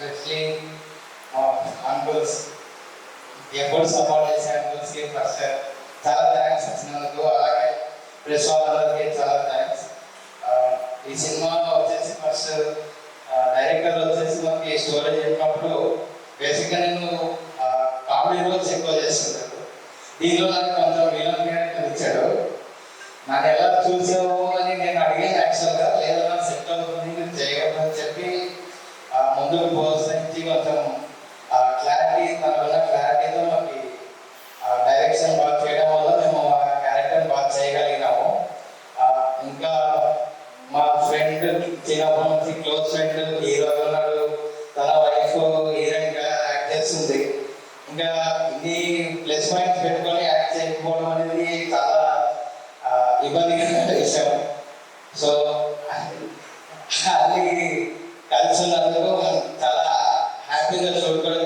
Especially uncles ఎప్పుడు support చేసే అంకుల్స్కి first చాలా థ్యాంక్స్ వచ్చినందుకు. అలాగే ప్రెస్ వాళ్ళందరికీ చాలా థ్యాంక్స్. ఈ సినిమా వచ్చేసి ఫస్ట్ డైరెక్టర్ వచ్చేసి మనకి స్టోరీ చెప్పినప్పుడు బేసిక్గా నేను కామెడీ రోల్స్ ఎక్కువ చేస్తుంటాను. దీనిలో నాకు కొంచెం విలన్ క్యారెక్టర్ ఇచ్చాడు. నాకు ఎలా చూసావు అని నేను అడిగాను యాక్చువల్గా. లేదా సెట్ అవుతుంది నేను చేయగలను చెప్పి ముందుకు ప్రోత్సహించి కొంచెం క్లారిటీ తనకున్న క్లారిటీతో మాకు డైరెక్షన్ బాగా చేయడం వల్ల మేము ఆ క్యారెక్టర్ బాగా చేయగలిగినాము. ఇంకా మా ఫ్రెండ్ చిన్నప్పటి నుంచి క్లోజ్ ఫ్రెండ్ హీరో ఉన్నాడు, తన వైఫ్ హీరోయిన్గా యాక్ట్ చేస్తుంది. ఇంకా ఇన్ని ప్లస్ పాయింట్స్ పెట్టుకొని యాక్ట్ చేయకపోవడం అనేది చాలా ఇబ్బందికరమైన విషయం. సో అన్ని కలిసి ఉన్నందుకు చాలా హ్యాపీగా షూట్ కూడా